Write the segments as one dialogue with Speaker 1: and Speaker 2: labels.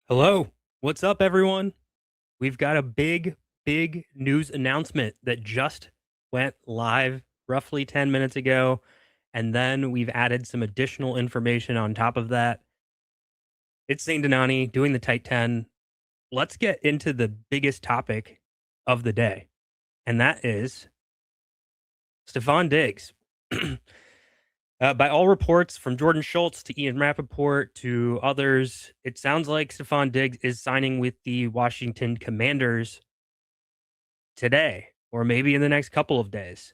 Speaker 1: Hello. What's up, everyone? We've got a big news announcement that just went live roughly 10 minutes ago. And then we've added some additional information on top of that. It's Zane Denani doing the Tight 10. Let's get into the biggest topic of the day, and that is Stefon Diggs. By all reports, from Jordan Schultz to Ian Rappaport to others, it sounds like Stefon Diggs is signing with the Washington Commanders today or maybe in the next couple of days.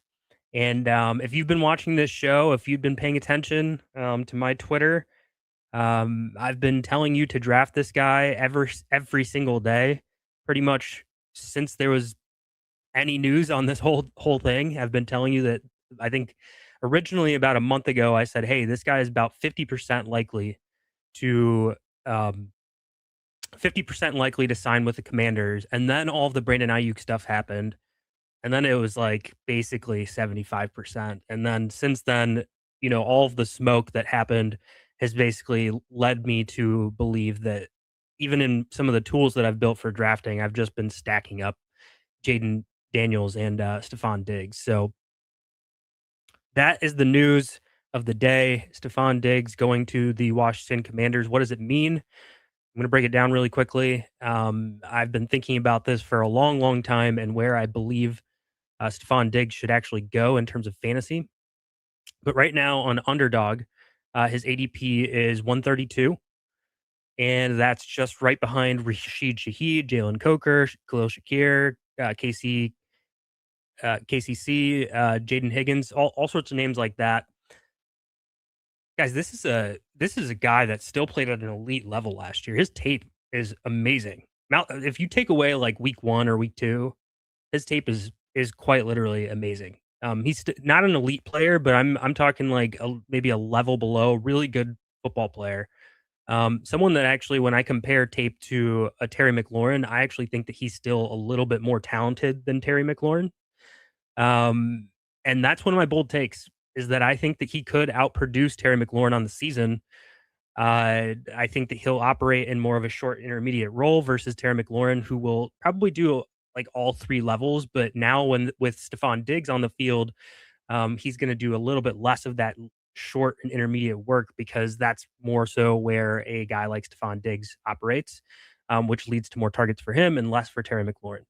Speaker 1: And if you've been watching this show, if you've been paying attention to my Twitter, I've been telling you to draft this guy every single day, pretty much since there was any news on this whole thing. I've been telling you that. I think originally about a month ago, I said, "Hey, this guy is about 50% likely to." Um, 50% likely to sign with the Commanders, and then all of the Brandon Ayuk stuff happened, and then it was, like, basically 75%, and then since then, all of the smoke that happened has basically led me to believe that even in some of the tools that I've built for drafting, I've just been stacking up Jaden Daniels and, Stefon Diggs. So that is the news of the day. Stefon Diggs going to the Washington Commanders. What does it mean? I'm going to break it down really quickly. I've been thinking about this for a long time and where I believe Stefon Diggs should actually go in terms of fantasy. But right now on Underdog, his ADP is 132, and that's just right behind Rashid Shaheed, Jalen Coker, Khalil Shakir, KCC, Jaden Higgins, all sorts of names like that. Guys, this is a guy that still played at an elite level last year. His tape is amazing. Now, if you take away like week 1 or week 2, his tape is quite literally amazing. He's not an elite player, but I'm talking like maybe a level below, really good football player. Someone that actually, when I compare tape to a Terry McLaurin, I actually think that he's still a little bit more talented than Terry McLaurin. Um, and that's one of my bold takes is that I think that he could outproduce Terry McLaurin on the season. I think that he'll operate in more of a short intermediate role versus Terry McLaurin, who will probably do like all three levels. But now, when with Stephon Diggs on the field, he's going to do a little bit less of that short and intermediate work because that's more so where a guy like Stephon Diggs operates, which leads to more targets for him and less for Terry McLaurin.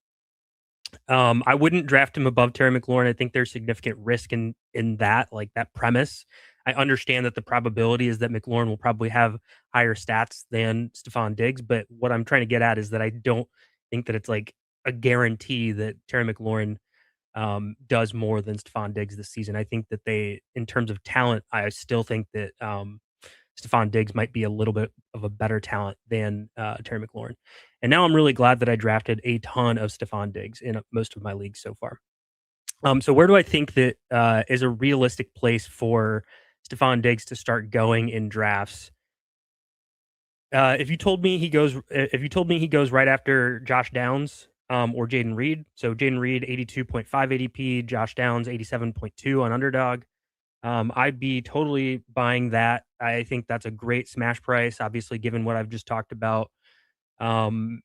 Speaker 1: I wouldn't draft him above Terry McLaurin. I think there's significant risk in that, like that premise. I understand that the probability is that McLaurin will probably have higher stats than Stephon Diggs, but what I'm trying to get at is that I don't think that it's like a guarantee that Terry McLaurin does more than Stephon Diggs this season. I think that in terms of talent, I still think that Stefon Diggs might be a little bit of a better talent than Terry McLaurin. And now I'm really glad that I drafted a ton of Stefon Diggs in most of my leagues so far. So where do I think that is a realistic place for Stefon Diggs to start going in drafts? If you told me he goes right after Josh Downs or Jaden Reed, so Jaden Reed 82.5 ADP, Josh Downs 87.2 on Underdog. I'd be totally buying that. I think that's a great smash price, obviously, given what I've just talked about. Um,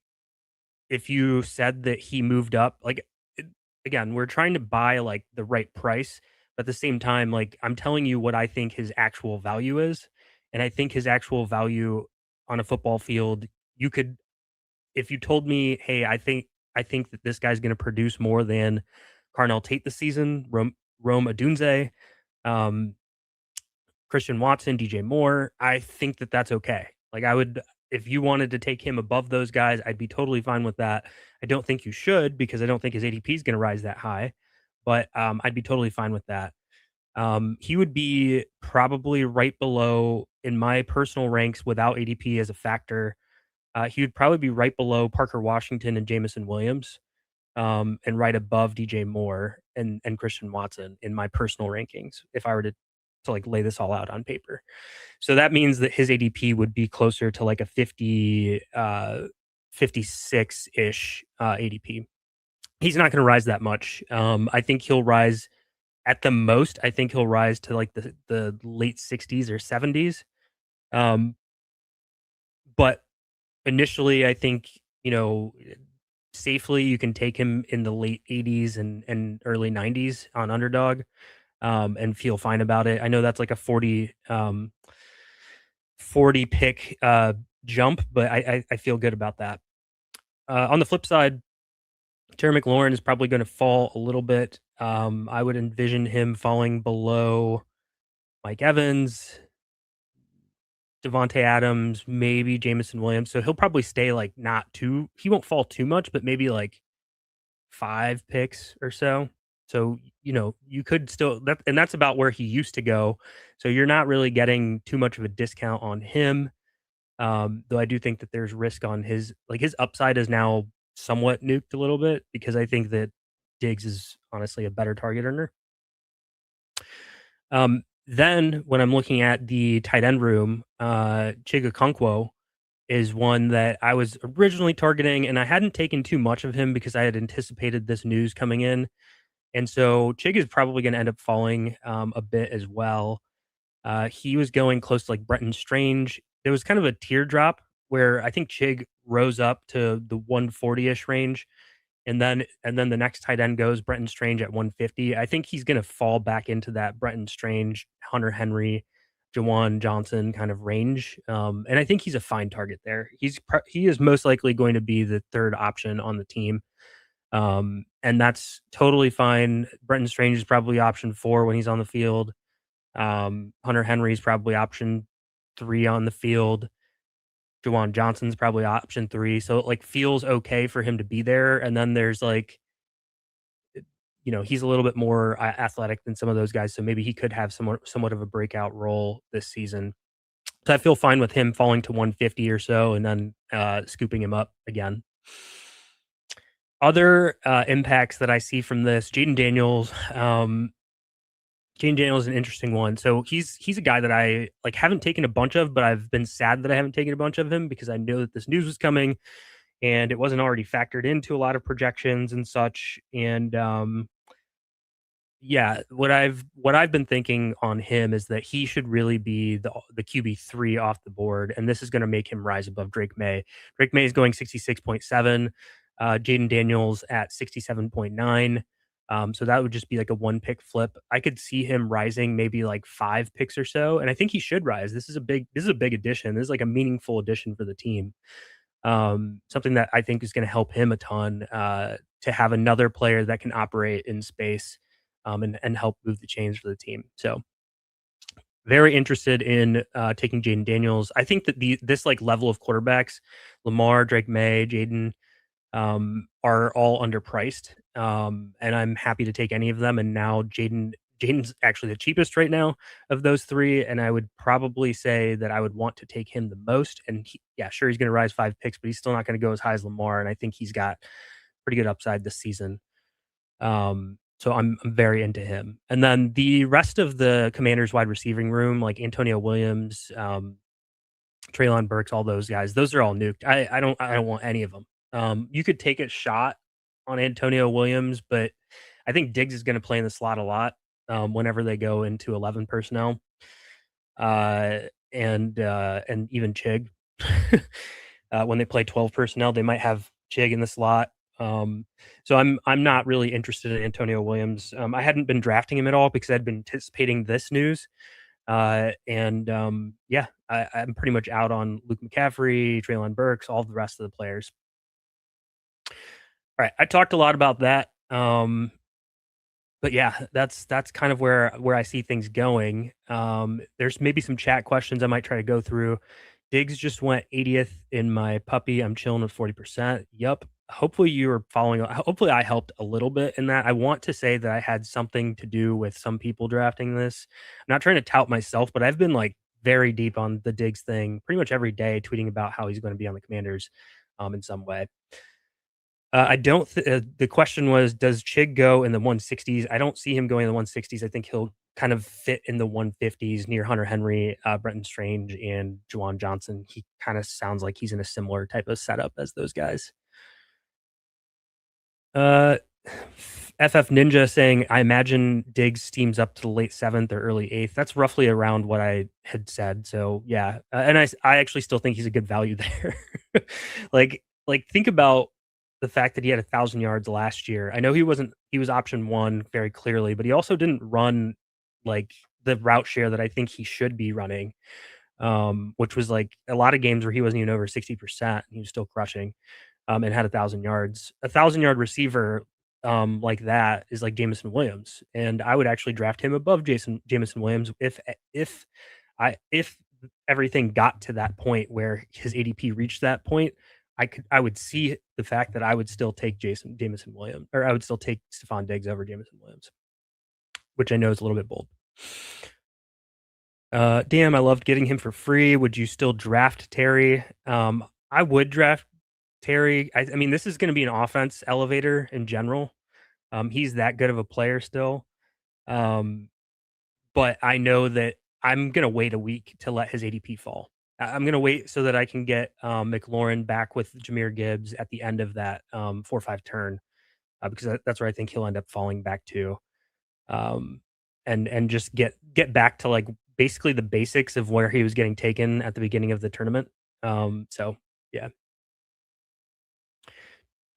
Speaker 1: if you said that he moved up, like, again, we're trying to buy like the right price, but at the same time, like, I'm telling you what I think his actual value is. And I think his actual value on a football field, you could, if you told me, hey, I think that this guy's going to produce more than Carnell Tate this season, Rome Adunze, um, Christian Watson, DJ Moore, I think that that's okay. Like, I would, if you wanted to take him above those guys, I'd be totally fine with that. I don't think you should because I don't think his ADP is going to rise that high, but I'd be totally fine with that. He would be probably right below in my personal ranks without ADP as a factor. He would probably be right below Parker Washington and Jamison Williams, and right above DJ Moore and Christian Watson in my personal rankings. If I were to like lay this all out on paper, so that means that his ADP would be closer to like a 56 ish ADP. He's not going to rise that much. I think he'll rise at the most. I think he'll rise to like the late 60s or 70s. Um, but Initially, I think, safely you can take him in the late 80s and early 90s on underdog, and feel fine about it. I know that's like a 40 pick jump, but I feel good about that. On the flip side, Terry McLaurin is probably going to fall a little bit. I would envision him falling below Mike Evans, Devontae Adams, maybe Jameson Williams. So he'll probably stay like not too. He won't fall too much, but maybe like 5 picks or so. So you could still and that's about where he used to go. So you're not really getting too much of a discount on him. Though I do think that there's risk on his upside is now somewhat nuked a little bit because I think that Diggs is honestly a better target earner. Then when I'm looking at the tight end room, Chigakonkwo is one that I was originally targeting, and I hadn't taken too much of him because I had anticipated this news coming in. And so Chig is probably going to end up falling a bit as well. He was going close to like Bretton Strange. There was kind of a teardrop where I think Chig rose up to the 140-ish range. And then the next tight end goes Bretton Strange at 150. I think he's going to fall back into that Bretton Strange, Hunter Henry, Jawan Johnson kind of range. And I think he's a fine target there. He is most likely going to be the third option on the team. And that's totally fine. Bretton Strange is probably option 4 when he's on the field. Hunter Henry is probably option 3 on the field. Jawan Johnson's probably option 3, so it, like, feels okay for him to be there, and then there's, like, he's a little bit more athletic than some of those guys, so maybe he could have somewhat of a breakout role this season. So I feel fine with him falling to 150 or so and then, scooping him up again. Other, impacts that I see from this, Jaden Daniels is an interesting one. So he's a guy that I like haven't taken a bunch of, but I've been sad that I haven't taken a bunch of him because I know that this news was coming and it wasn't already factored into a lot of projections and such. And yeah, what I've been thinking on him is that he should really be the QB3 off the board, and this is going to make him rise above Drake May. Drake May is going 66.7, Jaden Daniels at 67.9. So that would just be like a one pick flip. I could see him rising maybe like 5 picks or so, and I think he should rise. This is a big addition. This is like a meaningful addition for the team. Something that I think is going to help him a ton to have another player that can operate in space and help move the chains for the team. So very interested in taking Jaden Daniels. I think that this like level of quarterbacks, Lamar, Drake May, Jaden, are all underpriced. And I'm happy to take any of them. And now Jaden's actually the cheapest right now of those 3, and I would probably say that I would want to take him the most. And yeah, sure, he's going to rise 5 picks, but he's still not going to go as high as Lamar. And I think he's got pretty good upside this season. So I'm very into him. And then the rest of the Commanders wide receiving room, like Antonio Williams, Treylon Burks, all those guys, those are all nuked. I don't want any of them. You could take a shot on Antonio Williams, but I think Diggs is going to play in the slot a lot whenever they go into 11 personnel, and even Chig. When they play 12 personnel, they might have Chig in the slot. So I'm not really interested in Antonio Williams. I hadn't been drafting him at all because I'd been anticipating this news. Yeah, I'm pretty much out on Luke McCaffrey, Treylon Burks, all the rest of the players. All right, I talked a lot about that. But yeah, that's kind of where I see things going. There's maybe some chat questions I might try to go through. Diggs just went 80th in my puppy. I'm chilling with 40%. Yup. Hopefully you were following. Hopefully I helped a little bit in that. I want to say that I had something to do with some people drafting this. I'm not trying to tout myself, but I've been like very deep on the Diggs thing pretty much every day, tweeting about how he's going to be on the Commanders in some way. I don't. The question was, does Chig go in the 160s? I don't see him going in the 160s. I think he'll kind of fit in the 150s near Hunter Henry, Brenton Strange, and Jawan Johnson. He kind of sounds like he's in a similar type of setup as those guys. Uh, FF Ninja saying, I imagine Diggs teams up to the late 7th or early 8th. That's roughly around what I had said. So yeah, and I actually still think he's a good value there. Like think about the fact that he had 1,000 yards last year. I know he was option one very clearly, but he also didn't run like the route share that I think he should be running. Which was like a lot of games where he wasn't even over 60%. He was still crushing, and had 1,000 yards. 1,000 yard receiver like that is like Jameson Williams, and I would actually draft him above Jameson Williams if everything got to that point where his ADP reached that point. I would see the fact that I would still take Jameson Williams, or I would still take Stefon Diggs over Jameson Williams, which I know is a little bit bold. Damn, I loved getting him for free. Would you still draft Terry? I would draft Terry. I mean, this is going to be an offense elevator in general. He's that good of a player still. Um, but I know that I'm going to wait a week to let his ADP fall. I'm going to wait so that I can get McLaurin back with Jahmyr Gibbs at the end of that 4-5 turn, because that's where I think he'll end up falling back to. Um, and just get back to like basically the basics of where he was getting taken at the beginning of the tournament. So yeah.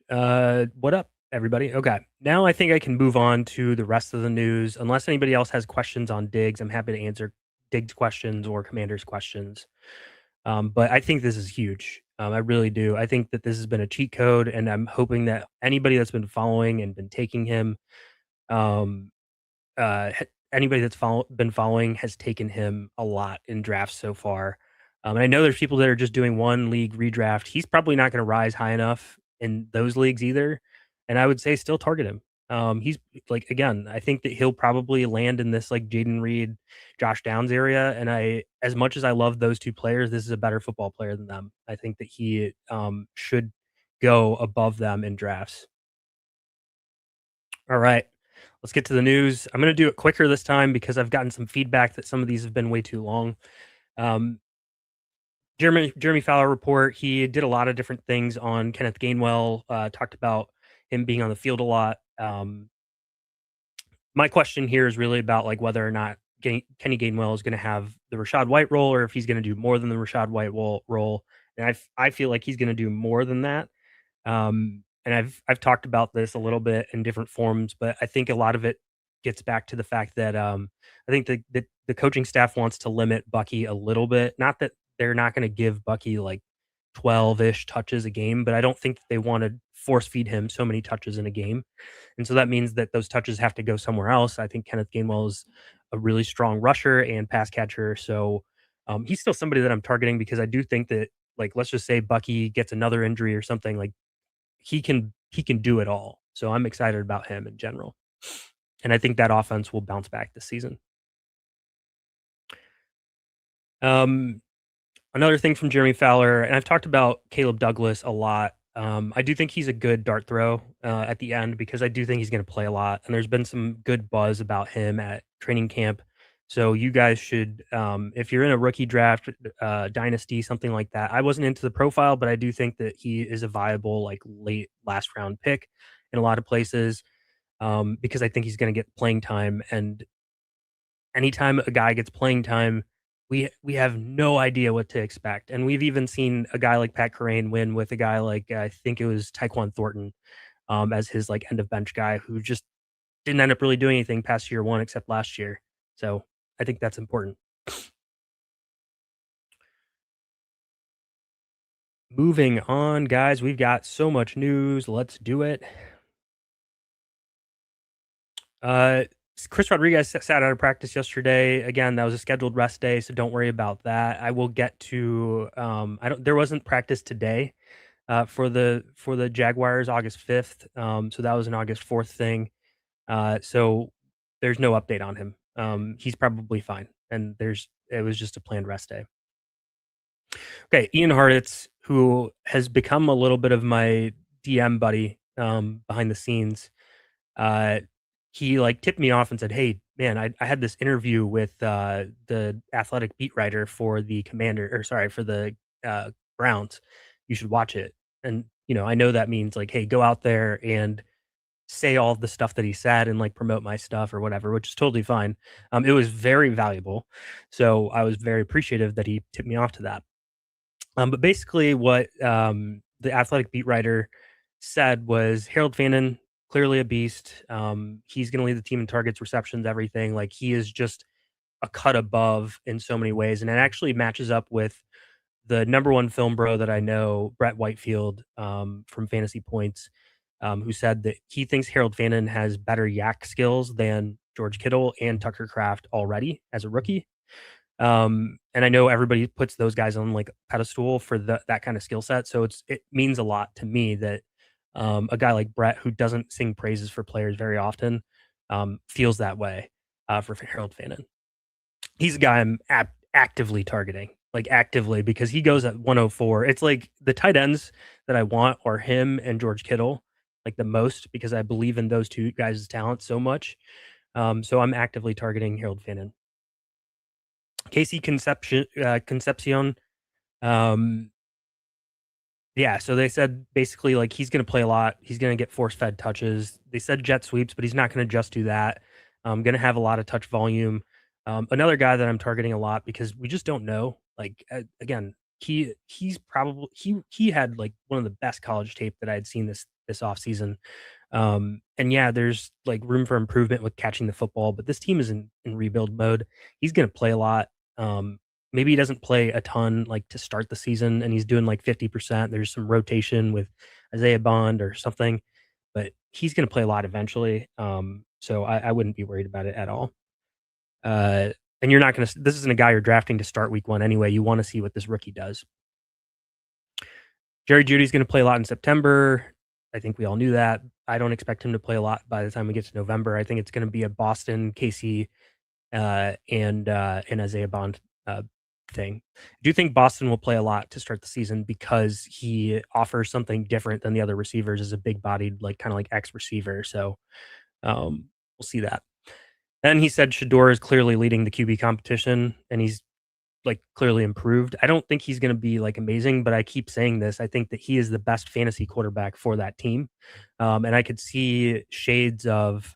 Speaker 1: What up, everybody? Okay, now I think I can move on to the rest of the news. Unless anybody else has questions on Diggs, I'm happy to answer Diggs questions or Commanders questions. But I think this is huge. I really do. I think that this has been a cheat code, and I'm hoping that anybody that's been following and been taking him, um, anybody that's been following has taken him a lot in drafts so far. And I know there's people that are just doing one league redraft. He's probably not going to rise high enough in those leagues either. And I would say still target him. He's like, again, I think that he'll probably land in this like Jaden Reed, Josh Downs area. And as much as I love those two players, this is a better football player than them. I think that he should go above them in drafts. All right. Let's get to the news. I'm going to do it quicker this time because I've gotten some feedback that some of these have been way too long. Um, Jeremy Fowler report. He did a lot of different things on Kenneth Gainwell. Talked about him being on the field a lot. My question here is really about like whether or not Kenny Gainwell is going to have the Rashad White role, or if he's going to do more than the Rashad White role. And I feel like he's going to do more than that. And I've talked about this a little bit in different forms, but I think a lot of it gets back to the fact that I think the coaching staff wants to limit Bucky a little bit. Not that they're not going to give Bucky like 12-ish touches a game, but I don't think that they want to force feed him so many touches in a game. And so that means that those touches have to go somewhere else. I think Kenneth Gainwell is a really strong rusher and pass catcher. So he's still somebody that I'm targeting because I do think that, like, let's just say Bucky gets another injury or something, like he can do it all. So I'm excited about him in general. And I think that offense will bounce back this season. Um, Another thing from Jeremy Fowler, and I've talked about Caleb Douglas a lot. I do think he's a good dart throw at the end because I do think he's going to play a lot. And there's been some good buzz about him at training camp. So you guys should, if you're in a rookie draft, dynasty, something like that. I wasn't into the profile, but I do think that he is a viable like late last round pick in a lot of places, because I think he's going to get playing time. And anytime a guy gets playing time, we have no idea what to expect. And we've even seen a guy like Pat Kerrane win with a guy like I think it was Tyquan Thornton as his like end of bench guy who just didn't end up really doing anything past year one except last year. So I think that's important. Moving on, guys, we've got so much news. Let's do it. Uh, Chris Rodriguez sat out of practice yesterday. Again, that was a scheduled rest day, so don't worry about that. I will get to. I don't. There wasn't practice today, for the Jaguars August 5th. So that was an August 4th thing. So there's no update on him. He's probably fine, and it was just a planned rest day. Okay, Ian Hartitz, who has become a little bit of my DM buddy behind the scenes. Uh, he like tipped me off and said, "Hey, man, I had this interview with the athletic beat writer for the for the Browns. You should watch it." And I know that means like, "Hey, go out there and say all the stuff that he said and like promote my stuff or whatever," which is totally fine. It was very valuable, so I was very appreciative that he tipped me off to that. But basically, what the athletic beat writer said was Harold Fannin, clearly a beast. He's going to lead the team in targets, receptions, everything. Like he is just a cut above in so many ways, and it actually matches up with the number one film bro that I know, Brett Whitefield, from Fantasy Points, who said that he thinks Harold Fannin has better yak skills than George Kittle and Tucker Kraft already as a rookie. And I know everybody puts those guys on like a pedestal for that kind of skill set. So it means a lot to me that a guy like Brett, who doesn't sing praises for players very often, feels that way for Harold Fannin. He's a guy I'm actively targeting, like actively, because he goes at 104. It's like the tight ends that I want are him and George Kittle, like the most, because I believe in those two guys' talent so much. So I'm actively targeting Harold Fannin. Casey Concepcion. Um, yeah, so they said basically like he's going to play a lot. He's going to get force fed touches. They said jet sweeps, but he's not going to just do that. Going to have a lot of touch volume. Another guy that I'm targeting a lot because we just don't know. Like again, he had like one of the best college tape that I had seen this offseason. And yeah, there's like room for improvement with catching the football, but this team is in rebuild mode. He's going to play a lot. Maybe he doesn't play a ton like to start the season and he's doing like 50%. There's some rotation with Isaiah Bond or something, but he's going to play a lot eventually. So I wouldn't be worried about it at all. And you're not going to, this isn't a guy you're drafting to start week one anyway. You want to see what this rookie does. Jerry Judy's going to play a lot in September. I think we all knew that. I don't expect him to play a lot by the time we get to November. I think it's going to be a Boston, Casey, and Isaiah Bond thing. I do think Boston will play a lot to start the season because he offers something different than the other receivers as a big bodied, like kind of like X receiver. So we'll see that. Then he said Shador is clearly leading the QB competition and he's like clearly improved. I don't think he's going to be like amazing, but I keep saying this. I think that he is the best fantasy quarterback for that team. And I could see shades of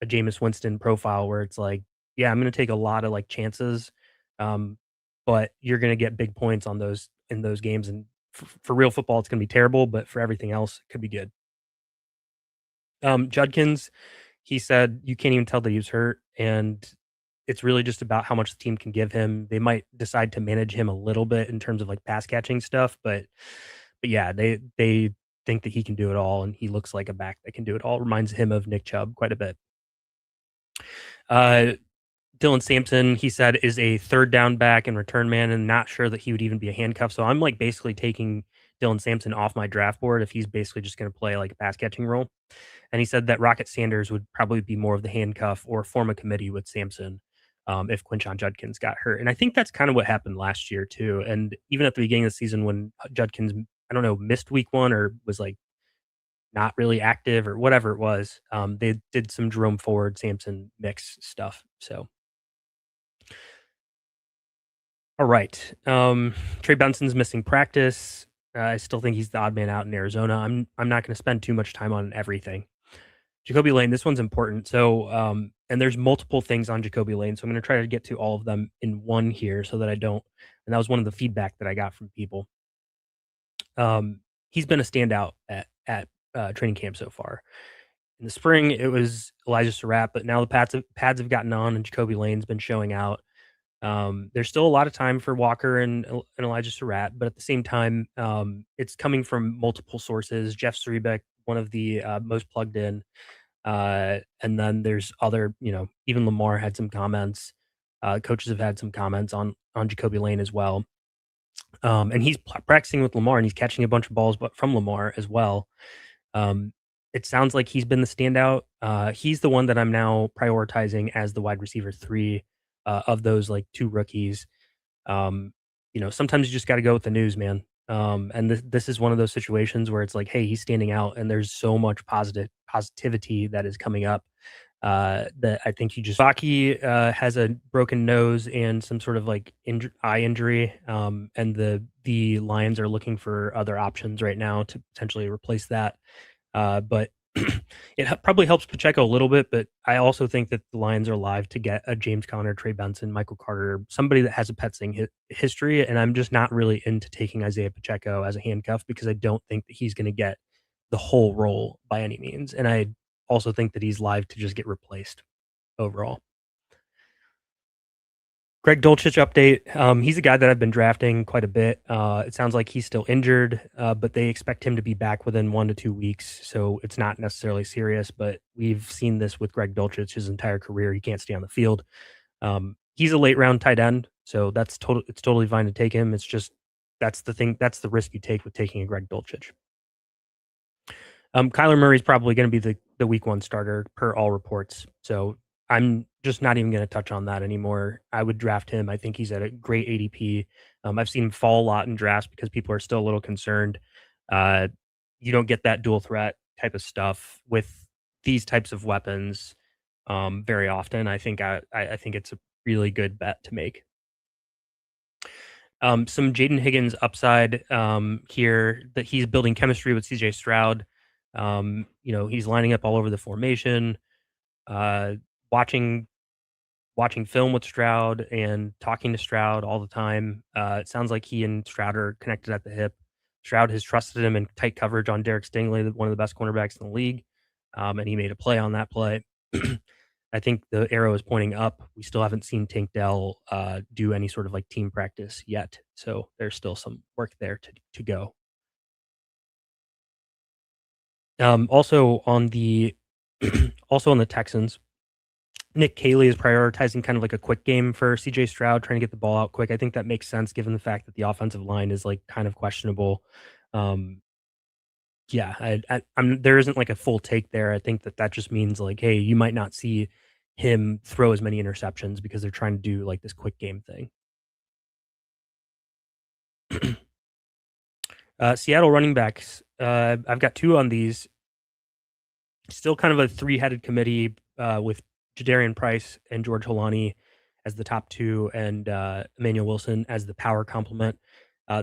Speaker 1: a Jameis Winston profile where it's like, yeah, I'm going to take a lot of like chances. But you're going to get big points on those in those games. And for real football, it's going to be terrible, but for everything else, it could be good. Judkins, he said you can't even tell that he was hurt. And it's really just about how much the team can give him. They might decide to manage him a little bit in terms of like pass catching stuff, but yeah, they think that he can do it all, and he looks like a back that can do it all. Reminds him of Nick Chubb quite a bit. Uh, Dylan Sampson, he said, is a third down back and return man, and not sure that he would even be a handcuff. So I'm like basically taking Dylan Sampson off my draft board if he's basically just going to play like a pass catching role. And he said that Rocket Sanders would probably be more of the handcuff or form a committee with Sampson if Quinshon Judkins got hurt. And I think that's kind of what happened last year too. And even at the beginning of the season when Judkins, I don't know, missed week one or was like not really active or whatever it was, they did some Jerome Ford, Sampson mix stuff. So, all right. Trey Benson's missing practice. I still think he's the odd man out in Arizona. I'm not going to spend too much time on everything. Jacoby Lane, this one's important. So, and there's multiple things on Jacoby Lane. So I'm going to try to get to all of them in one here so that I don't. And that was one of the feedback that I got from people. He's been a standout at training camp so far. In the spring, it was Elijah Surratt, but now the pads have gotten on and Jacoby Lane's been showing out. There's still a lot of time for Walker and Elijah Surratt, but at the same time, it's coming from multiple sources. Jeff Zrebiec, one of the most plugged in. And then there's other, even Lamar had some comments. Coaches have had some comments on Jacoby Lane as well. And he's practicing with Lamar and he's catching a bunch of balls but from Lamar as well. It sounds like he's been the standout. He's the one that I'm now prioritizing as the wide receiver 3 of those like 2 rookies. Sometimes you just got to go with the news, man. And this is one of those situations where it's like, hey, he's standing out, and there's so much positivity that is coming up that I think you just. Bucky has a broken nose and some sort of like eye injury, and the Lions are looking for other options right now to potentially replace that. But it probably helps Pacheco a little bit, but I also think that the Lions are live to get a James Conner, Trey Benson, Michael Carter, somebody that has a Petsing history, and I'm just not really into taking Isaiah Pacheco as a handcuff because I don't think that he's going to get the whole role by any means, and I also think that he's live to just get replaced overall. Greg Dulcich update. He's a guy that I've been drafting quite a bit. It sounds like he's still injured, but they expect him to be back within 1 to 2 weeks. So it's not necessarily serious, but we've seen this with Greg Dulcich his entire career. He can't stay on the field. He's a late round tight end, so it's totally fine to take him. It's just that's the thing. That's the risk you take with taking a Greg Dulcich. Kyler Murray's probably going to be the week one starter per all reports. So I'm just not even going to touch on that anymore. I would draft him. I think he's at a great ADP. I've seen him fall a lot in drafts because people are still a little concerned. Uh, you don't get that dual threat type of stuff with these types of weapons very often. I think it's a really good bet to make. Some Jaden Higgins upside here that he's building chemistry with CJ Stroud. He's lining up all over the formation, uh, watching watching film with Stroud and talking to Stroud all the time. It sounds like he and Stroud are connected at the hip. Stroud has trusted him in tight coverage on Derek Stingley, one of the best cornerbacks in the league, and he made a play on that play. I think the arrow is pointing up. We still haven't seen Tank Dell do any sort of like team practice yet, so there's still some work there to go. Also on the also on the Texans, Nick Caley is prioritizing kind of like a quick game for CJ Stroud, trying to get the ball out quick. I think that makes sense given the fact that the offensive line is like kind of questionable. Um, yeah, I'm there isn't like a full take there. I think that just means like, hey, you might not see him throw as many interceptions because they're trying to do like this quick game thing. Seattle running backs. I've got two on these. Still kind of a three-headed committee with Jadarian Price and George Holani as the top two, and Emmanuel Wilson as the power complement.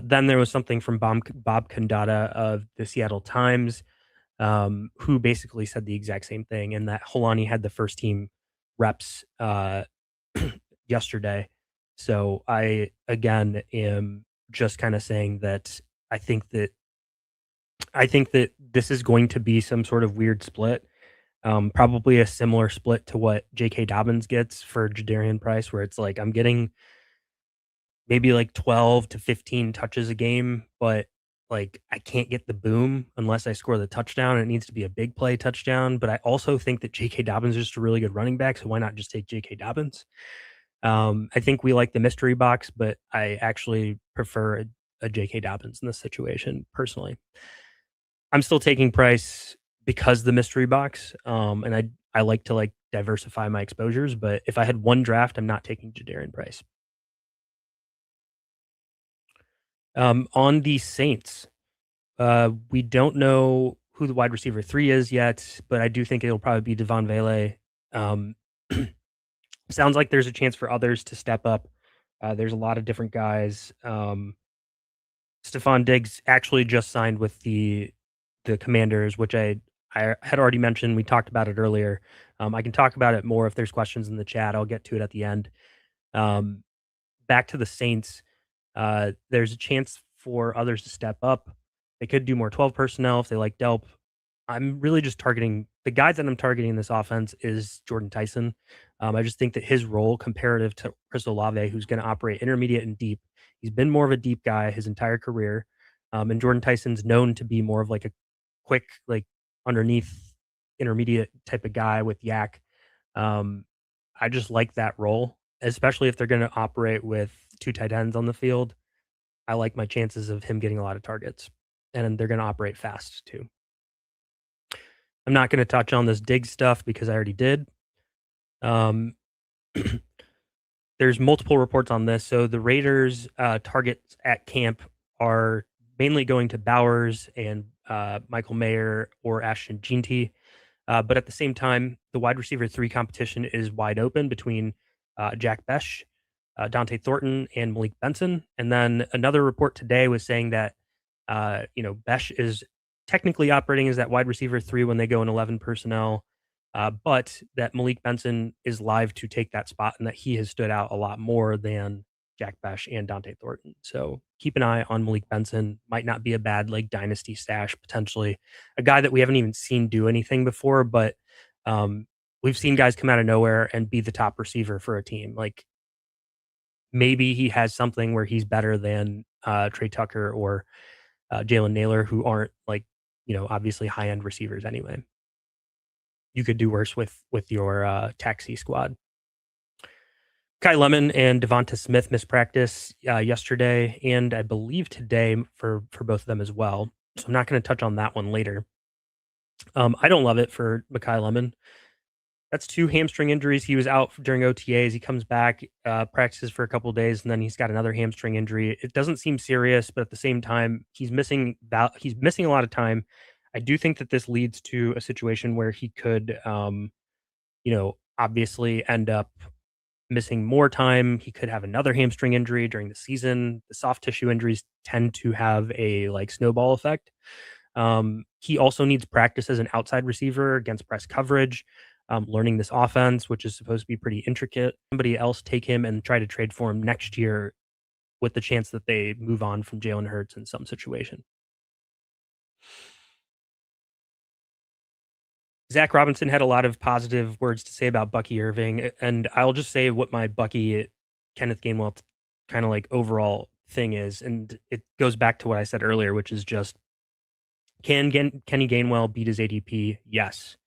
Speaker 1: Then there was something from Bob Condata of the Seattle Times, who basically said the exact same thing, and that Holani had the first team reps yesterday. So I again am just kind of saying that I think that this is going to be some sort of weird split. Probably a similar split to what J.K. Dobbins gets for Jadarian Price, where it's like I'm getting maybe like 12 to 15 touches a game, but like I can't get the boom unless I score the touchdown. It needs to be a big play touchdown. But I also think that J.K. Dobbins is just a really good running back, so why not just take J.K. Dobbins? I think we like the mystery box, but I actually prefer a J.K. Dobbins in this situation personally. I'm still taking Price because the mystery box, and I like to like diversify my exposures. But if I had one draft, I'm not taking Jadarian Price. On the Saints, we don't know who the wide receiver 3 is yet, but I do think it'll probably be Devon Vele. Um, sounds like there's a chance for others to step up. There's a lot of different guys. Stefon Diggs actually just signed with the Commanders, which I had already mentioned. We talked about it earlier. I can talk about it more if there's questions in the chat. I'll get to it at the end. Um, Back to the Saints. There's a chance for others to step up. They could do more 12 personnel if they like Delp. I'm really just targeting the guy that I'm targeting in this offense is Jordan Tyson. I just think that his role comparative to Chris Olave, who's going to operate intermediate and deep, he's been more of a deep guy his entire career. And Jordan Tyson's known to be more of like a quick, like underneath intermediate type of guy with yak. Um, I just like that role, especially if they're going to operate with two tight ends on the field. I like my chances of him getting a lot of targets, and they're going to operate fast too. I'm not going to touch on this dig stuff because I already did. Um, there's multiple reports on this. So the Raiders' targets at camp are mainly going to Bowers and Michael Mayer or Ashton Jeanty. But at the same time, the wide receiver 3 competition is wide open between Jack Besh, Dante Thornton, and Malik Benson. And then another report today was saying that Besh is technically operating as that wide receiver 3 when they go in 11 personnel, but that Malik Benson is live to take that spot and that he has stood out a lot more than Jack Besh and Dante Thornton. So keep an eye on Malik Benson. Might not be a bad like dynasty stash potentially. A guy that we haven't even seen do anything before, but we've seen guys come out of nowhere and be the top receiver for a team. Like maybe he has something where he's better than Trey Tucker or Jalen Naylor, who aren't like obviously high end receivers anyway. You could do worse with your taxi squad. Kai Lemon and Devonta Smith missed practice yesterday, and I believe today for both of them as well. So I'm not going to touch on that one later. I don't love it for Mekhi Lemon. That's 2 hamstring injuries. He was out during OTAs. He comes back, practices for a couple of days, and then he's got another hamstring injury. It doesn't seem serious, but at the same time, he's missing a lot of time. I do think that this leads to a situation where he could, obviously end up missing more time. He could have another hamstring injury during the season. The soft tissue injuries tend to have a like snowball effect. He also needs practice as an outside receiver against press coverage, learning this offense, which is supposed to be pretty intricate. Somebody else take him and try to trade for him next year with the chance that they move on from Jalen Hurts in some situation. Zach Robinson had a lot of positive words to say about Bucky Irving, and I'll just say what my Bucky Kenneth Gainwell kind of like overall thing is, and it goes back to what I said earlier, which is just Kenny Gainwell beat his ADP? Yes.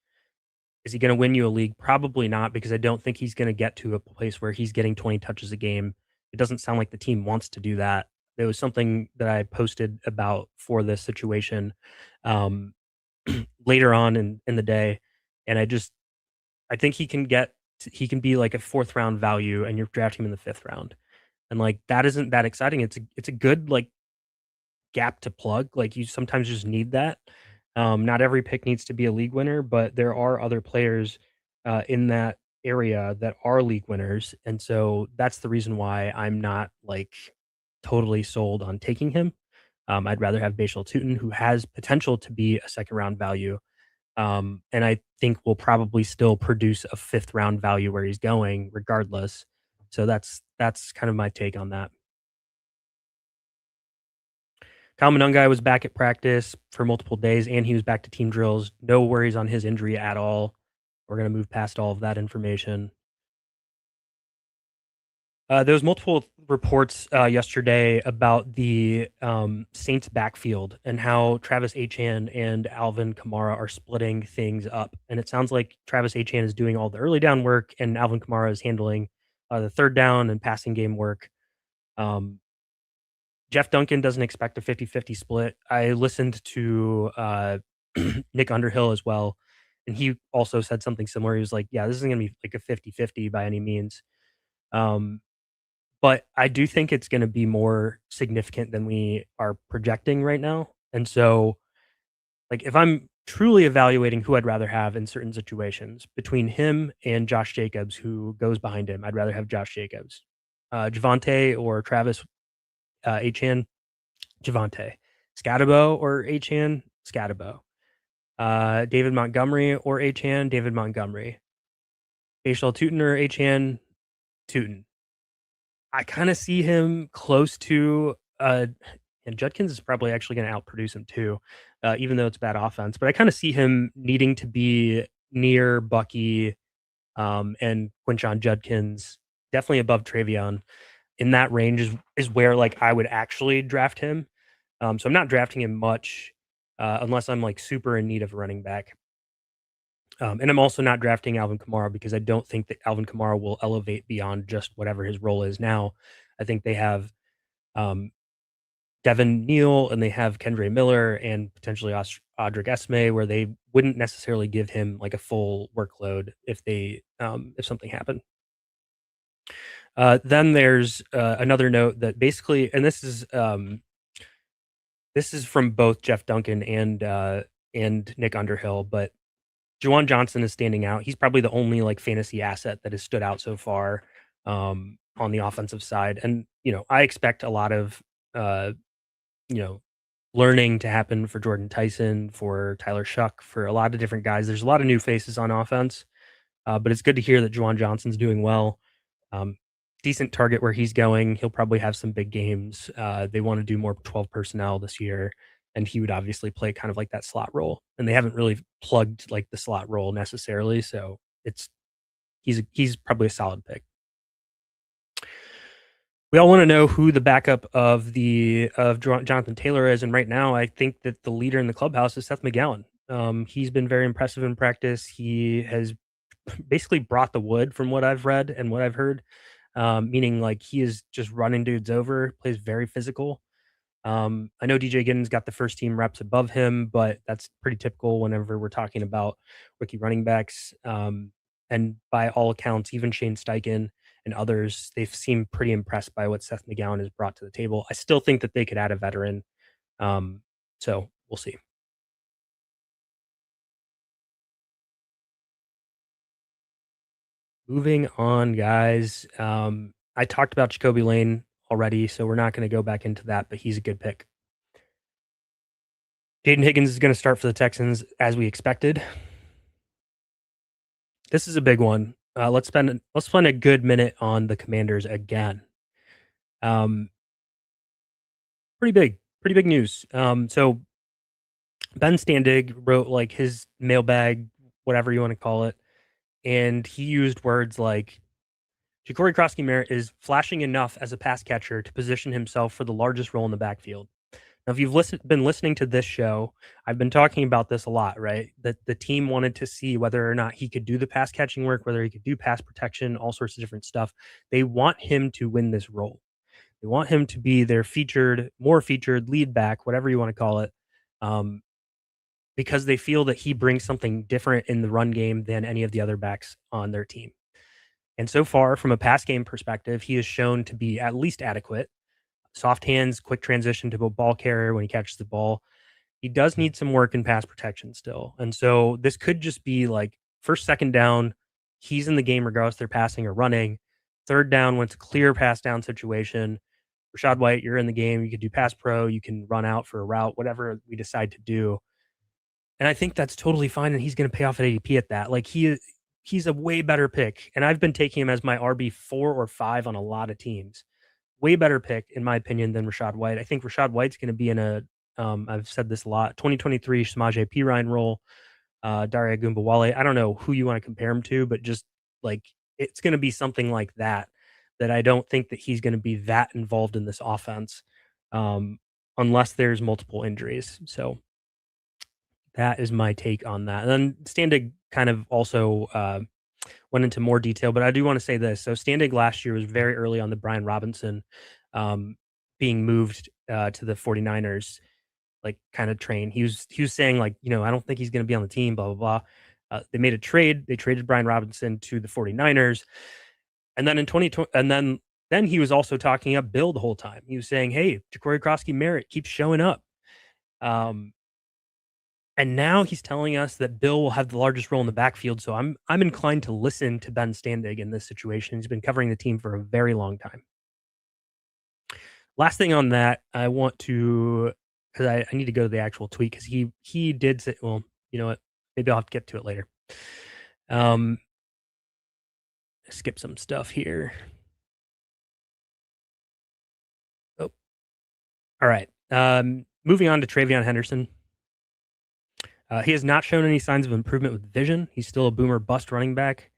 Speaker 1: Is he going to win you a league? Probably not, because I don't think he's going to get to a place where he's getting 20 touches a game. It doesn't sound like the team wants to do that. There was something that I posted about for this situation later on in the day, and I think he can be like a 4th round value, and you're drafting him in the 5th round, and like that isn't that exciting. It's a good like gap to plug. Like you sometimes just need that. Not every pick needs to be a league winner, but there are other players in that area that are league winners, and so that's the reason why I'm not like totally sold on taking him. I'd rather have Bashal Tutin, who has potential to be a 2nd round value, and I think will probably still produce a 5th round value where he's going, regardless. So that's kind of my take on that. Kyle Monangai was back at practice for multiple days, and he was back to team drills. No worries on his injury at all. We're going to move past all of that information. There was multiple reports yesterday about the Saints backfield and how Travis Achan and Alvin Kamara are splitting things up. And it sounds like Travis Achan is doing all the early down work, and Alvin Kamara is handling the 3rd down and passing game work. Jeff Duncan doesn't expect a 50-50 split. I listened to Nick Underhill as well, and he also said something similar. He was like, "Yeah, this isn't going to be like a 50-50 by any means." But I do think it's going to be more significant than we are projecting right now. And so, like, if I'm truly evaluating who I'd rather have in certain situations between him and Josh Jacobs, who goes behind him, I'd rather have Josh Jacobs. Javante or Travis Achan, Javante. Scatabo or Achan, Scatabo. David Montgomery or Achan, David Montgomery. Bashal Tutin or Achan, Tutin. I kind of see him close to, and Judkins is probably actually going to outproduce him too, even though it's bad offense. But I kind of see him needing to be near Bucky and Quinshon Judkins, definitely above Travion. In that range is where like I would actually draft him. So I'm not drafting him much unless I'm like super in need of a running back. And I'm also not drafting Alvin Kamara because I don't think that Alvin Kamara will elevate beyond just whatever his role is now. I think they have um, Devin Neal and they have Kendre Miller and potentially Audric Esme, where they wouldn't necessarily give him like a full workload if something happened. Then there's another note that basically, and this is from both Jeff Duncan and Nick Underhill, but Juwan Johnson is standing out. He's probably the only like fantasy asset that has stood out so far on the offensive side. And I expect a lot of uh, you know learning to happen for Jordan Tyson, for Tyler Shuck, for a lot of different guys. There's a lot of new faces on offense, but it's good to hear that Juwan Johnson's doing well. Um, Decent target where he's going. He'll probably have some big games. They want to do more 12 personnel this year, and he would obviously play kind of like that slot role. And they haven't really plugged like the slot role necessarily, so he's probably a solid pick. We all want to know who the backup of Jonathan Taylor is, and right now, I think that the leader in the clubhouse is Seth McGowan. He's been very impressive in practice. He has basically brought the wood from what I've read and what I've heard, meaning like he is just running dudes over, plays very physical. I know DJ Giddens got the first team reps above him, but that's pretty typical whenever we're talking about rookie running backs. And by all accounts, even Shane Steichen and others, they've seemed pretty impressed by what Seth McGowan has brought to the table. I still think that they could add a veteran. So we'll see. Moving on, guys. I talked about Jacoby Lane already, so we're not going to go back into that, but he's a good pick. Jaden Higgins is going to start for the Texans as we expected. This is a big one. Let's spend a good minute on the Commanders again. Pretty big news. So Ben Standig wrote like his mailbag, whatever you want to call it, and he used words like Ja'Cory Krosky-Merritt is flashing enough as a pass catcher to position himself for the largest role in the backfield. Now, if you've been listening to this show, I've been talking about this a lot, right? That the team wanted to see whether or not he could do the pass catching work, whether he could do pass protection, all sorts of different stuff. They want him to win this role. They want him to be their more featured lead back, whatever you want to call it, um, because they feel that he brings something different in the run game than any of the other backs on their team. And so far, from a pass game perspective, he has shown to be at least adequate. Soft hands, quick transition to a ball carrier when he catches the ball. He does need some work in pass protection still. And so this could just be like first, second down, he's in the game regardless they're passing or running. Third down, when it's a clear pass down situation, Rachaad White, you're in the game. You can do pass pro, you can run out for a route, whatever we decide to do. And I think that's totally fine. And he's going to pay off at ADP at that. Like he's a way better pick. And I've been taking him as my RB4 or 5 on a lot of teams. Way better pick, in my opinion, than Rachaad White. I think Rachaad White's going to be in I've said this a lot, 2023 Samaje Perine role, Daria Gumbawale. I don't know who you want to compare him to, but just like it's going to be something like that I don't think that he's going to be that involved in this offense unless there's multiple injuries. So that is my take on that. And then Standig kind of also went into more detail, but I do want to say this. So Standig last year was very early on the Brian Robinson being moved to the 49ers, like kind of train. He was saying like, I don't think he's going to be on the team, blah, blah, blah. They made a trade. They traded Brian Robinson to the 49ers. And then in 2020, and then he was also talking up Bill the whole time. He was saying, hey, Ja'Cory Krosky-Merritt keeps showing up. And now he's telling us that Bill will have the largest role in the backfield. So I'm inclined to listen to Ben Standig in this situation. He's been covering the team for a very long time. Last thing on that, I want to, because I need to go to the actual tweet because he did say, well, you know what? Maybe I'll have to get to it later. Skip some stuff here. Oh, all right. Moving on to Travion Henderson. He has not shown any signs of improvement with vision. He's still a boomer bust running back.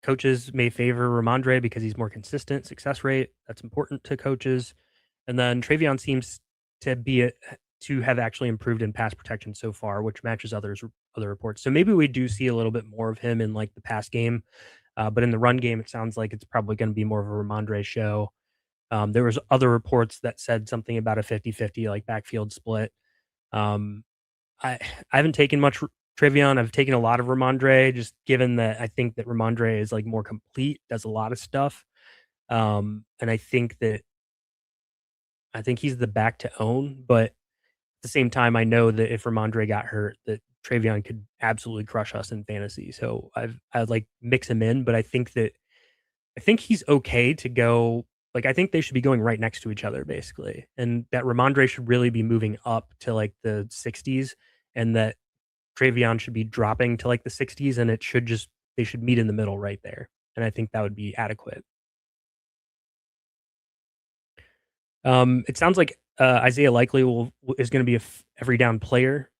Speaker 1: Coaches may favor Ramondre because he's more consistent success rate. That's important to coaches. And then Travion seems to have actually improved in pass protection so far, which matches other reports. So maybe we do see a little bit more of him in like the pass game. But in the run game, it sounds like it's probably going to be more of a Ramondre show. There was other reports that said something about a 50-50 like backfield split. I haven't taken much Travion. I've taken a lot of Ramondre, just given that I think that Ramondre is like more complete, does a lot of stuff. And I think he's the back to own, but at the same time, I know that if Ramondre got hurt, that Travion could absolutely crush us in fantasy. So I'd like mix him in, but I think he's okay to go Like, I think they should be going right next to each other, basically, and that Ramondre should really be moving up to, like, the 60s, and that Travion should be dropping to, like, the 60s, and it should just they should meet in the middle right there, and I think that would be adequate. It sounds like, Isaiah Likely is gonna be a every down player.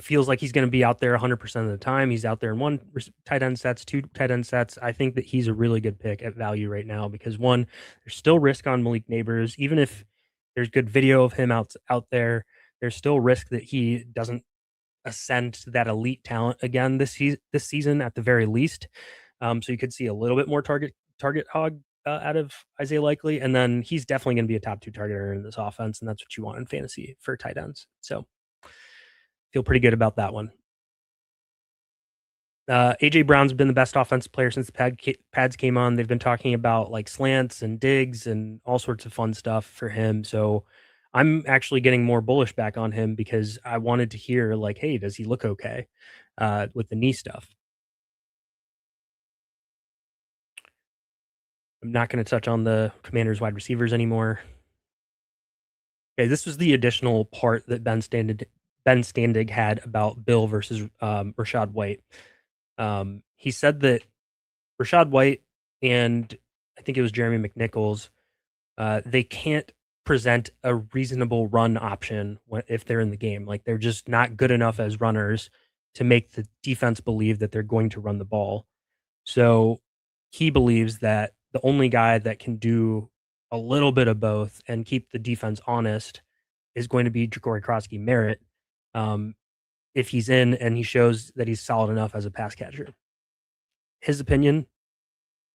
Speaker 1: Feels like he's gonna be out there 100% of the time. He's out there in tight end sets, 2 tight end sets. I think that he's a really good pick at value right now because, 1, there's still risk on Malik Neighbors. Even if there's good video of him out there, there's still risk that he doesn't ascend to that elite talent again this season at the very least. So you could see a little bit more target hog out of Isaiah Likely, and then he's definitely going to be a top 2 targeter in this offense, and that's what you want in fantasy for tight ends. So feel pretty good about that one. AJ Brown's been the best offensive player since the pads came on. They've been talking about like slants and digs and all sorts of fun stuff for him. So I'm actually getting more bullish back on him because I wanted to hear like, hey, does he look okay with the knee stuff? I'm not going to touch on the Commanders wide receivers anymore. Okay, this was the additional part that Ben Standig had about Bill versus Rashad White. He said that Rashad White and I think it was Jeremy McNichols, they can't present a reasonable run option if they're in the game. Like they're just not good enough as runners to make the defense believe that they're going to run the ball. So he believes that the only guy that can do a little bit of both and keep the defense honest is going to be Jacory Krosky Merritt, um, if he's in and he shows that he's solid enough as a pass catcher. His opinion,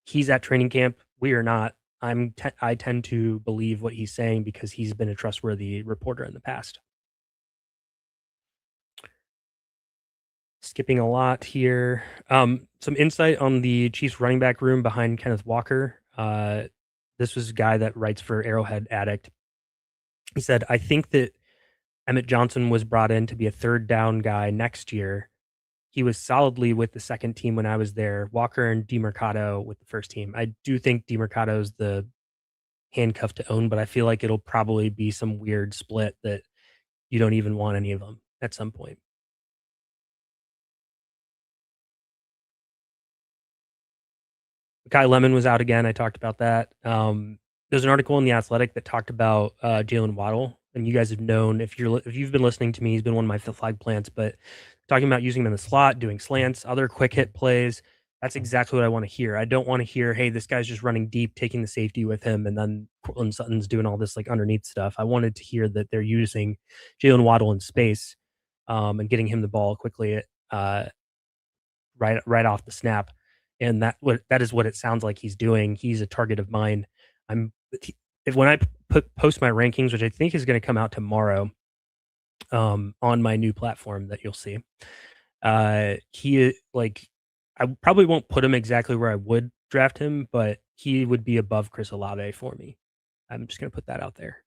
Speaker 1: he's at training camp. We are not. I tend to believe what he's saying because he's been a trustworthy reporter in the past. Skipping a lot here. Some insight on the Chiefs running back room behind Kenneth Walker. This was a guy that writes for Arrowhead Addict. He said, I think that Emmett Johnson was brought in to be a third down guy next year. He was solidly with the second team when I was there. Walker and DeMercado with the first team. I do think DeMercado's the handcuff to own, but I feel like it'll probably be some weird split that you don't even want any of them at some point. Kai Lemon was out again. I talked about that. There's an article in the Athletic that talked about Jalen Waddle, and you guys have known if you've been listening to me, he's been one of my flag plants. But talking about using him in the slot, doing slants, other quick hit plays. That's exactly what I want to hear. I don't want to hear, hey, this guy's just running deep, taking the safety with him, and then Cortland Sutton's doing all this like underneath stuff. I wanted to hear that they're using Jalen Waddle in space and getting him the ball quickly right off the snap, and that is what it sounds like he's doing. He's a target of mine. I'm if when I post my rankings, which I think is going to come out tomorrow, on my new platform that you'll see. He like I probably won't put him exactly where I would draft him, but he would be above Chris Olave for me. I'm just going to put that out there.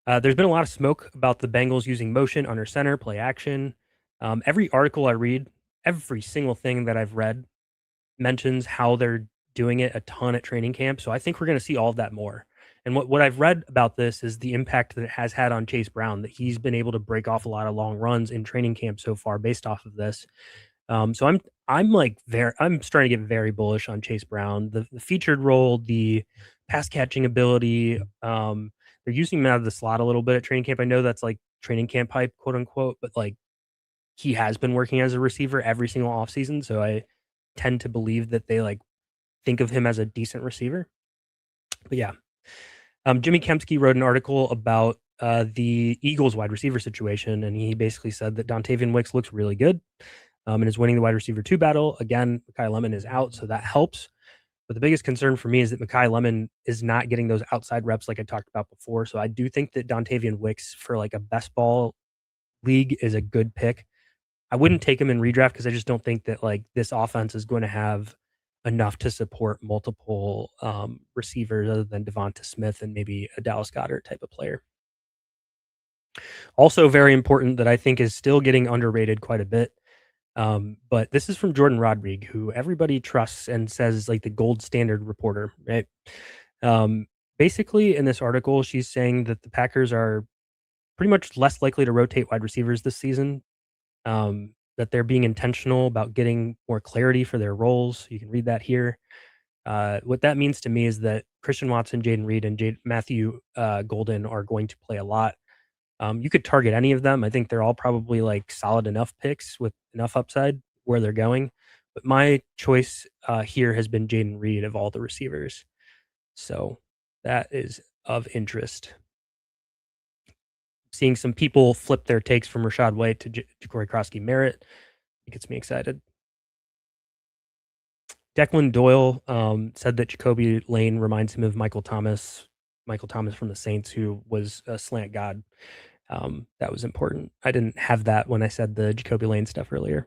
Speaker 1: There's been a lot of smoke about the Bengals using motion under center, play action. Every article I read, every single thing that I've read mentions how they're doing it a ton at training camp. So I think we're going to see all of that more. And what I've read about this is the impact that it has had on Chase Brown, that he's been able to break off a lot of long runs in training camp so far based off of this. So I'm starting to get very bullish on Chase Brown. The featured role, the pass catching ability, they're using him out of the slot a little bit at training camp. I know that's like training camp hype, quote unquote, but like he has been working as a receiver every single offseason. So I tend to believe that they like think of him as a decent receiver. But yeah, Jimmy Kempski wrote an article about the Eagles wide receiver situation, and he basically said that Dontavian Wicks looks really good and is winning the wide receiver 2 battle. Again, Mekhi Lemon is out, so that helps. But the biggest concern for me is that Mekhi Lemon is not getting those outside reps like I talked about before. So I do think that Dontavian Wicks for like a best ball league is a good pick. I wouldn't take him in redraft because I just don't think that like this offense is going to have enough to support multiple receivers other than Devonta Smith and maybe a Dallas Goedert type of player. Also very important that I think is still getting underrated quite a bit. But this is from Jordan Rodrigue, who everybody trusts and says is like the gold standard reporter, right? Um, Basically, in this article, she's saying that the Packers are pretty much less likely to rotate wide receivers this season. That they're being intentional about getting more clarity for their roles. You can read that here. What that means to me is that Christian Watson, Jaden Reed, and Matthew Golden are going to play a lot. You could target any of them. I think they're all probably like solid enough picks with enough upside where they're going. But my choice here has been Jaden Reed of all the receivers. So that is of interest. Seeing some people flip their takes from Rashad White to Corey Krosky Merritt, it gets me excited. Declan Doyle said that Jacoby Lane reminds him of Michael Thomas from the Saints, who was a slant god. That was important. I didn't have that when I said the Jacoby Lane stuff earlier.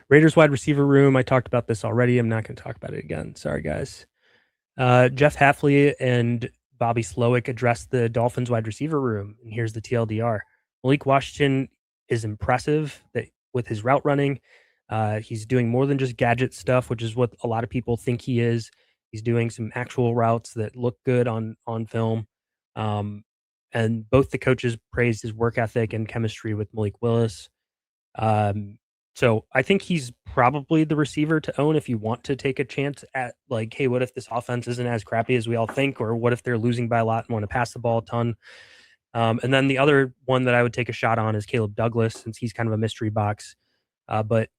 Speaker 1: Raiders wide receiver room. I talked about this already. I'm not going to talk about it again. Sorry, guys. Jeff Hafley and Bobby Slowick addressed the Dolphins wide receiver room, and here's the TLDR. Malik Washington is impressive with his route running. He's doing more than just gadget stuff, which is what a lot of people think he is. He's doing some actual routes that look good on film. And both the coaches praised his work ethic and chemistry with Malik Willis. So I think he's probably the receiver to own if you want to take a chance at like, hey, what if this offense isn't as crappy as we all think, or what if they're losing by a lot and want to pass the ball a ton? And then the other one that I would take a shot on is Caleb Douglas, since he's kind of a mystery box. But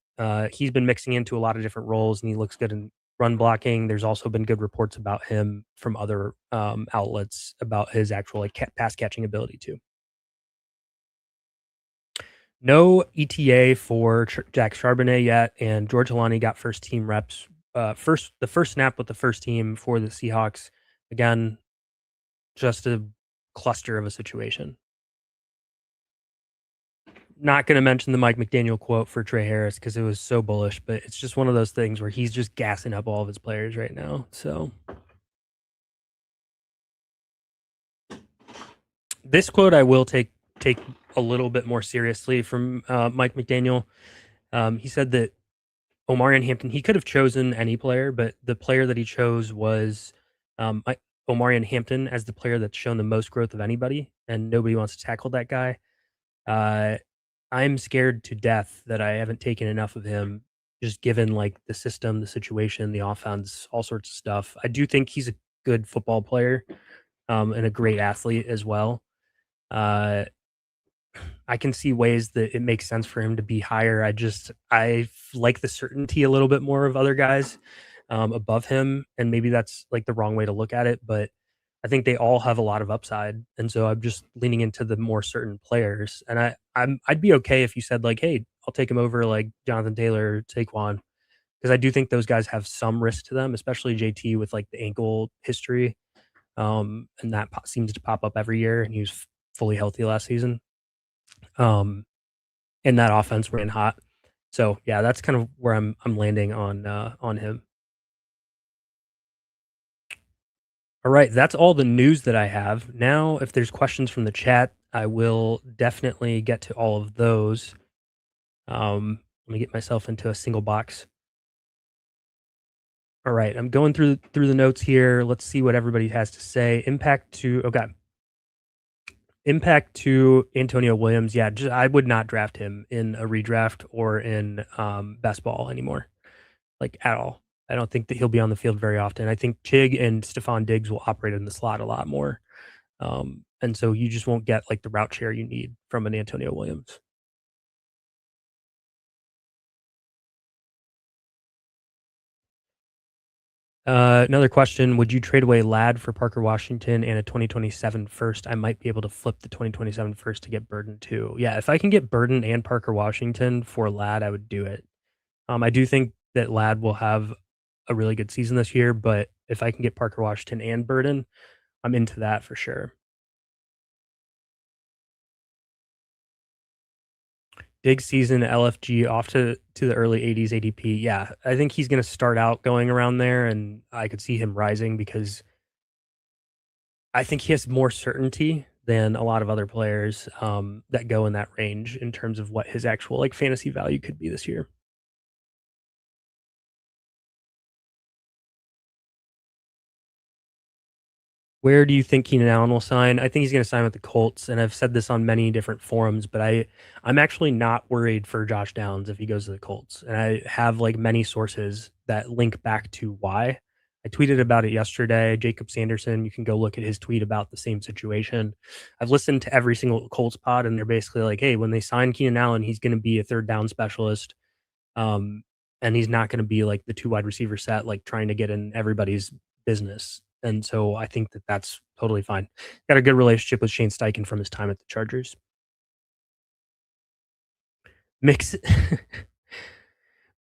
Speaker 1: he's been mixing into a lot of different roles, and he looks good in run blocking. There's also been good reports about him from other outlets about his actual like pass catching ability too. No ETA for Jack Charbonnet yet, and George Halani got first team reps. The first snap with the first team for the Seahawks. Again, just a cluster of a situation. Not going to mention the Mike McDaniel quote for Trey Harris because it was so bullish, but it's just one of those things where he's just gassing up all of his players right now. So this quote I will take a little bit more seriously from Mike McDaniel. He said that Omarion Hampton, he could have chosen any player, but the player that he chose was Omarion Hampton as the player that's shown the most growth of anybody, and nobody wants to tackle that guy. I'm scared to death that I haven't taken enough of him, just given like the system, the situation, the offense, all sorts of stuff. I do think he's a good football player and a great athlete as well. I can see ways that it makes sense for him to be higher. I like the certainty a little bit more of other guys above him, and maybe that's like the wrong way to look at it, but I think they all have a lot of upside, and so I'm just leaning into the more certain players. And I'd be okay if you said like, hey, I'll take him over like Jonathan Taylor, or Saquon, because I do think those guys have some risk to them, especially JT with like the ankle history, and that seems to pop up every year, and he was fully healthy last season. And that offense ran hot. So yeah, that's kind of where I'm landing on him. All right, that's all the news that I have. Now, if there's questions from the chat, I will definitely get to all of those. Let me get myself into a single box. All right, I'm going through the notes here. Let's see what everybody has to say. Impact to Antonio Williams. Yeah, I would not draft him in a redraft or in best ball anymore, like at all. I don't think that he'll be on the field very often. I think Chig and Stefon Diggs will operate in the slot a lot more. And so you just won't get like the route share you need from an Antonio Williams. Another question: would you trade away Ladd for Parker Washington and a 2027 first? I might be able to flip the 2027 first to get Burden too. Yeah, if I can get Burden and Parker Washington for Ladd, I would do it. I do think that Ladd will have a really good season this year, but if I can get Parker Washington and Burden, I'm into that for sure. Big season LFG off to the early 80s ADP. Yeah, I think he's going to start out going around there, and I could see him rising because I think he has more certainty than a lot of other players that go in that range in terms of what his actual like fantasy value could be this year. Where do you think Keenan Allen will sign? I think he's going to sign with the Colts, and I've said this on many different forums, but I'm actually not worried for Josh Downs if he goes to the Colts, and I have like many sources that link back to why. I tweeted about it yesterday. Jacob Sanderson, you can go look at his tweet about the same situation. I've listened to every single Colts pod, and they're basically like, "Hey, when they sign Keenan Allen, he's going to be a third down specialist, um, and he's not going to be like the two wide receiver set, like trying to get in everybody's business." And so I think that that's totally fine. Got a good relationship with Shane Steichen from his time at the Chargers. Mix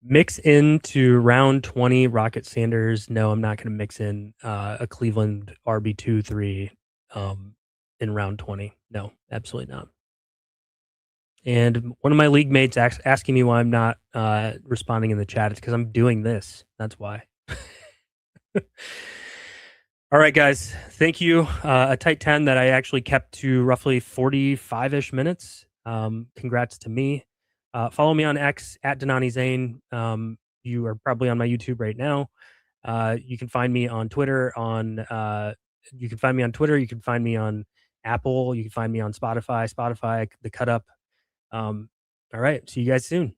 Speaker 1: mix into round 20 Rocket Sanders. No, I'm not going to mix in a Cleveland RB 2 3 in round 20. No, absolutely not. And one of my league mates asking me why I'm not responding in the chat. It's because I'm doing this. That's why. All right, guys. Thank you. A tight 10 that I actually kept to roughly 45 ish minutes. Congrats to me. Follow me on X at Denani Zane. You are probably on my YouTube right now. You can find me on Twitter. You can find me on Twitter. You can find me on Apple. You can find me on Spotify. The Cut Up. All right. See you guys soon.